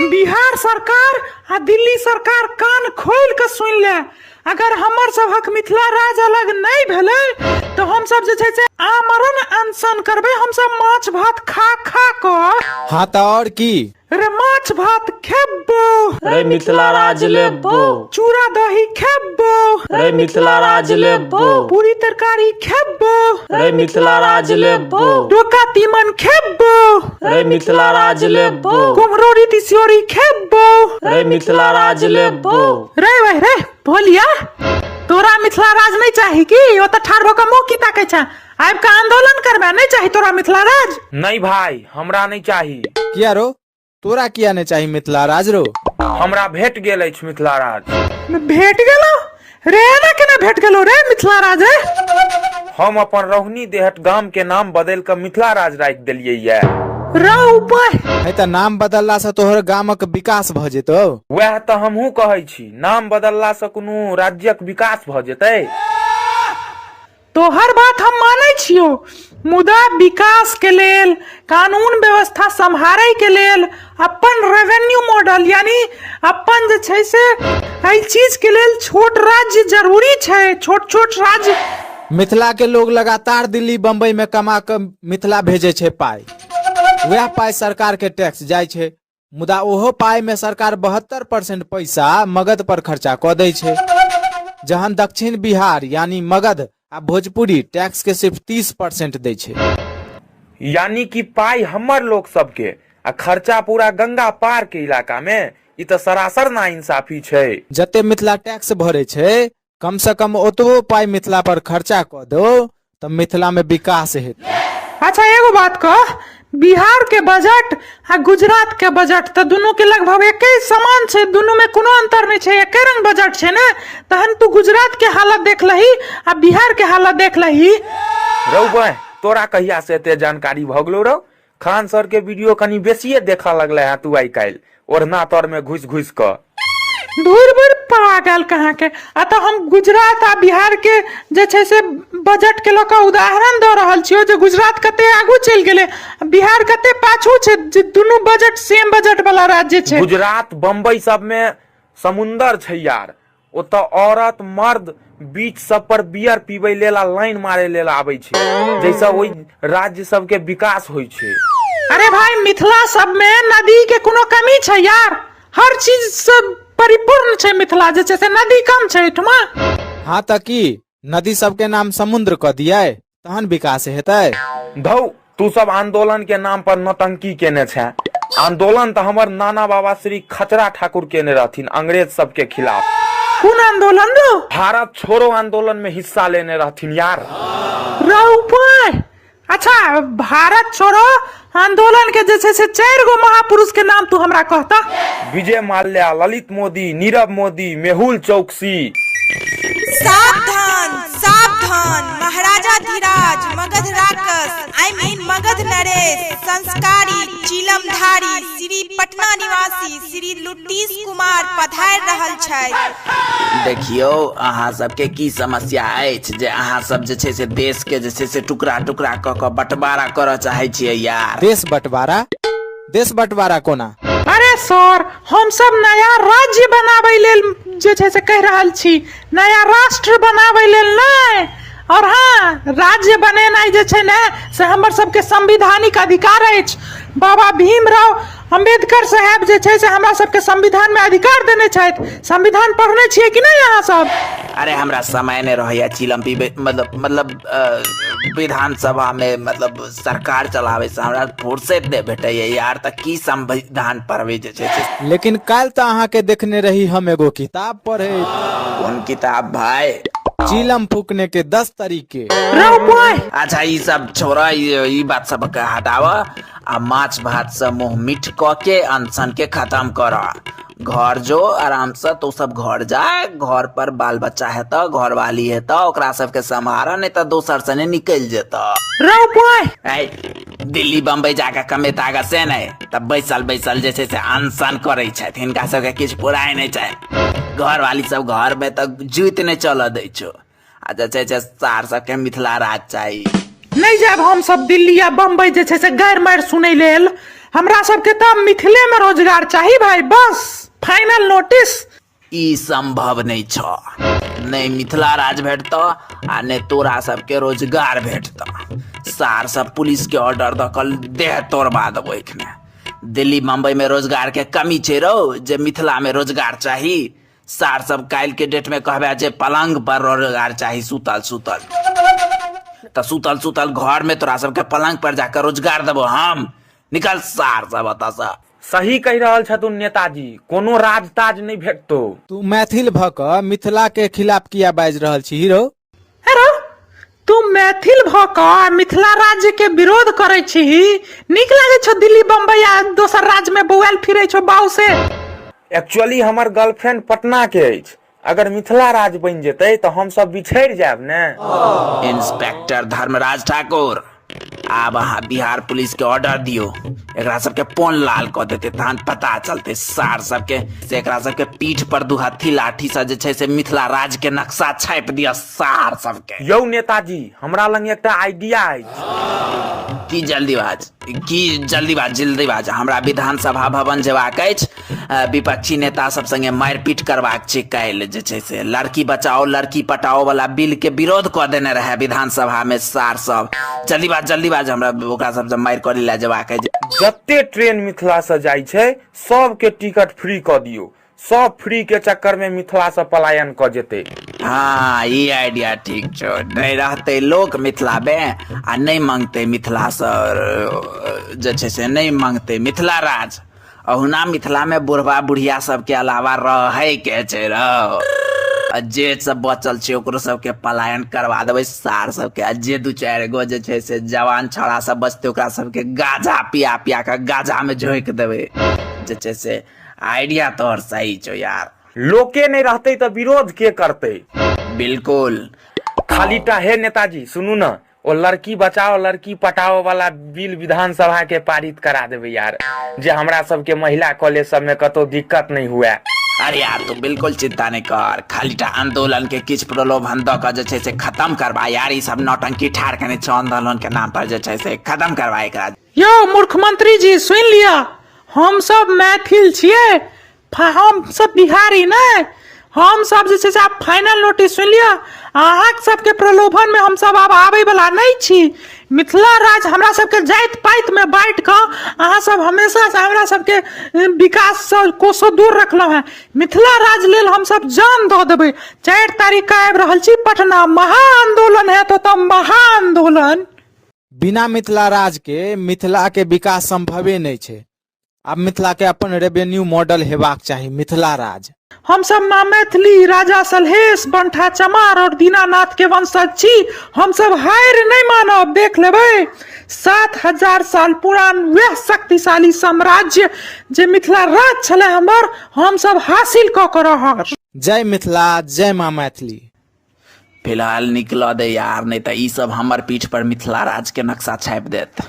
बिहार सरकार आ दिल्ली सरकार कान खोल के सुन ले। अगर हमर सबहक मिथिला राज्य अलग नहीं भेले तो हम सब जे छै से आमरण अनशन करबे। हम सब माछ भात खा खा कर। हाँ तो और की रे माछ भात खेबो, रे मिथिला राज्य लेबो, चूड़ा दही खेबो, रे मिथिला राज्य लेबो, पूरी तरकारी खेबो, रे मिथिला राज्य लेबो, डोका तीमन खेबो, रे मिथिला राज्य लेबो, कुम्हरोरी तिसियोरी खेबो, रे मिथिला राज्य लेबो। रे वह रे भोलिया, तोरा मिथिला राज नहीं चाही की? ओ त ठाड़ होकर मुंह की ताकै छ? आब का आंदोलन करबे? नहीं चाही तोरा मिथिला राज? नहीं भाई, हमरा नहीं चाही। किया रो? तोरा किया नहीं चाही मिथिला राज रो? हमरा भेट गेल अछि मिथिला राज। भेट गेलो रे? ना केना भेट गेलो रे मिथिला राज रे? हम अपन रोहनी देहट गाम के नाम बदल कर मिथिला राज राख देलियै ये। रौ पर है त नाम बदलला से तोहर गामक विकास भ जेतो। वह तो हमहू कहै छी, नाम बदलला से कोनो राज्यक विकास भ जेतै। तोहर बात हम मानै छियो, मुदा विकास के लेल, कानून व्यवस्था संभारै के लेल अपन रेवेन्यू मॉडल यानी अपन जे छै से एहि चीज के लेल छोट राज्य जरूरी छै। छोट छोट राज्य मिथिला के लोग लगातार दिल्ली बम्बई में कमा के मिथिला भेजे छे पाई। वह पाई सरकार के टैक्स जाय छे, मुदा ओहो पाई में सरकार 72% पैसा मगध पर खर्चा क दै छे। जहन दक्षिण बिहार यानी मगध आ भोजपुरी टैक्स के सिर्फ 30% दै छे। यानी कि पाई हमर लोग सबके आ खर्चा पूरा गंगा पार के इलाका में। इ त सरासर नाइंसाफी छै। जते मिथिला टैक्स भरे छे कम से कम ओतबो पाई मिथिला पर खर्चा क दो तब मिथिला में विकास हेतै। अच्छा एगो बात कह, बिहार के बजट आ गुजरात के बजट तो दोनों के लगभग एक ही समान छै, दोनों में कोनो अंतर नहीं छै, एक रंग बजट छै ना। तहन तू गुजरात के हालत देख लही आ बिहार के हालत देख लही। रौ बे, तोरा कहिया से एते जानकारी भ गेलो रौ? खान सर के वीडियो कनी बेसिए देखा लगले है तू आई काल, ओढ़ना तर में घुस घुस क। दूर दूर पागल कहाँ के। अतः हम गुजरात आ बिहार के जे छै से बजट के लोग उदाहरण द रहल छियो, जे गुजरात कते आगू चल गेले, बिहार कते पाछू छै, जे दोनों बजट सेम बजट वाला राज्य छै। गुजरात बम्बई सब में समुंदर छै यार, ओत औरत मर्द बीच सब पर बियर पीबे लेला लाइन मारे लेला आबै छै, जैसा ओई राज्य सब के विकास होई छै। अरे भाई मिथिला सब में नदी के कोनो कमी छै यार? हर चीज सब परिपूर्ण छै मिथिला, जे छै से नदी कम छै एठमा। हाँ त की नदी सबके नाम समुद्र क दिए तहन विकास हेतै? धौ तू सब आंदोलन के नाम पर नौटंकी केने छै। आंदोलन तो हमर नाना बाबा श्री खचरा ठाकुर केने रहथिन अंग्रेज सब के खिलाफ। कौन आंदोलन रो? भारत छोड़ो आंदोलन में हिस्सा लेने रहथिन यार। रौपर अच्छा, भारत छोड़ो आंदोलन के जे छै से 4 गो महापुरुष के नाम तू हमरा कहता। विजय माल्या, ललित मोदी, नीरव मोदी, मेहुल चौकसी। सावधान सावधान, महाराजा धीराज, मगध राक्षस, आई मीन मगध नरेश, संस्कारी, चिलमधारी, श्री पटना निवासी श्री लुटीस कुमार पधार रहल छै। देखियो अहाँ सबके की समस्या अछि जे अहाँ सब जे छै से देश के जे छै से टुकड़ा टुकड़ा क के बंटवारा करऽ चाहे छियै यार। देश बंटवारा? देश बंटवारा कोना? अरे सर, हम सब नया राज्य बनावे लेल जे छै से कह रहल छी, नया राष्ट्र बनावे लेल नहीं। और हाँ, राज्य बनेनाइ जे छै ने से हमर सबके संवैधानिक अधिकार अछि। बाबा भीमराव अंबेडकर साहब जे छै से हमरा सबके संविधान में अधिकार देने छथि। संविधान पढ़ने छियै कि नहीं अहाँ सब? अरे हमरा समय नहीं रहैया चिलम पीबे, मतलब विधानसभा में मतलब सरकार चलावे से हमरा फुर्सत नहीं भेटैया यार, त की संविधान पढ़वे जे छै से। लेकिन काल त अहाँ के देखने रही हम एगो किताब पढ़े। कौन किताब भाई? चिलम फूकने के 10 तरीके। अच्छा ये सब छोड़ा, ये बात सब के हटावा आ माछ भात से मुंह मीठ क के अनशन के खत्म करा। घर जो आराम से, तो सब घर जाए, घर पर बाल बच्चा है तो घर वाली है तो ओकरा सबके संभारा, नहीं तो दोसर से निकल जेता। दिल्ली बम्बई जाके कमेता ग से नहीं तब बैसल बैसल जे से अनशन करे छै, हिनका सबके किछ पुराय नहीं छै। घर वाली सब घर में तक जुत नहीं चल दै छो। आ जे छै सार सबके मिथिला राज चाहिए। नहीं जाब हम सब दिल्ली या बम्बई जे छै से गैर मार सुनै लेल। हमरा सबके तो मिथिले में रोजगार चाहिए भाई, बस फाइनल नोटिस। ई संभव नहीं छ, नहीं मिथिला राज भेटत आ नहीं तोरा सबके रोजगार भेटत। सार सब पुलिस के ऑर्डर द कल देह तोड़वा देबो एखने। दिल्ली मुंबई में रोजगार के कमी छै रो, जे मिथिला में रोजगार चाही। सार सब काल के डेट में कहबे जे पलंग पर रोजगार चाही, सुतल सुतल तो सुतल सुतल घर में तोरा सबके पलंग पर जाकर रोजगार देबो हम। निकल सार सब अतः से। सही कह रहल छथुन नेताजी, कोनो राजताज नहीं भेटतो। तू मैथिल भ क मिथिला के खिलाफ किया बाज रहल छी हीरो? हेरो, तू मैथिल भ क मिथिला राज्य के विरोध करे छी? नीक लागे छो दिल्ली बम्बई आ दोसर राज्य में बौआल फिरे छो बाऊ से? एक्चुअली हमर गर्लफ्रेंड पटना के अछि। अगर मिथिला राज बन जेतै तो हम सब बिछड़ जाब ने। इंस्पेक्टर धर्मराज ठाकुर, आब अहाँ बिहार पुलिस के ऑर्डर दियो, एकरा सबके पोन लाल क देते तहन पता चलते सार सबके से एकरा सबके पीठ पर दू हाथी लाठी से जे छै से मिथिला राज के नक्शा छापि दिया सार सबके। यौ नेताजी, हमरा लग एकटा आइडिया अछि। की जल्दीबाज हमरा विधानसभा भवन जेबाक अछि। विपक्षी नेता सब संगे मारपीट करबाक छै। काल्हि जे छै से लड़की बचाओ लड़की पटाओ वाला बिल के विरोध क देने रहे विधानसभा में सार सब। जल्दीबाज हमरा ओकरा सब मारि करी ले जेबाक अछि। जते ट्रेन मिथिला से जाय छै सबके टिकट फ्री क दियो। सब फ्री के चक्कर में मिथिला से पलायन क जेते। हाँ, ये आइडिया ठीक छो। नहीं रहते लोग मिथिला में आ नहीं मांगते मिथिला से जे छै से नहीं मांगते मिथिला राज। अहुना मिथिला में बुढ़वा बुढ़िया सबके अलावा रहे के छै रहो। जे सब बचल छै ओकरो सबके पलायन करवा देबै सार सबके। आ जे दू चारि गो जे छै से जवान छौड़ा सब बचते ओकरा सबके गाजा पिया के गाजा में झोंक देबै। जे छै से आइडिया तोहर सही छो यार। लोके नहीं रहते तो विरोध के करते? बिल्कुल। खाली टा हे नेताजी सुनू न, वो लड़की बचाओ लड़की पटाओ वाला बिल विधानसभा के पारित करा देवे यार, जे हमरा सबके महिला कॉलेज सब में कतो दिक्कत नहीं हुआ। अरे यार तू बिल्कुल चिंता नहीं कर, खाली टा आंदोलन के किछ प्रलोभन द के जे छै से खत्म करवा यार। ई सब नौटंकी ठाड़ के नहीं आंदोलन के नाम पर जे छै से खत्म करवा एकरा। यो मूर्ख मंत्री जी सुन लिया, हम सब मैथिल छिए, हम सब बिहारी नहीं। हम सब जे छै से आप फाइनल नोटिस सुन लिया। अहाँ सबके प्रलोभन में हम सब अब आवे वाला नहीं छी। मिथिला राज हमरा सबके जाइत पाइत में बांट क अहाँ सब हमेशा से हमरा सबके विकास से कोसों दूर रखलौ है। मिथिला राज लेल हम सब जान दो देबै। 4 तारीख का आबि रहल छी पटना, महाआंदोलन है तो महाआंदोलन। बिना मिथिला राज के मिथिला के विकास संभवे नहीं छै। अब मिथिला के अपन रेवेन्यू मॉडल हेबाक चाहिए मिथिला राज। हम सब माँ मैथिली राजा सलहेश बंठा चमार और दीनानाथ के वंशज छी। हम सब हार नहीं मानब, देख लेबै 7000 साल पुरान वह शक्तिशाली साम्राज्य जे मिथिला राज छले हमर, हम सब हासिल क के रहब। जय मिथिला, जय माँ मैथिली। फिलहाल निकल दे यार, नहीं तो ई सब हमर पीठ पर मिथिला राज के नक्शा छाप देत।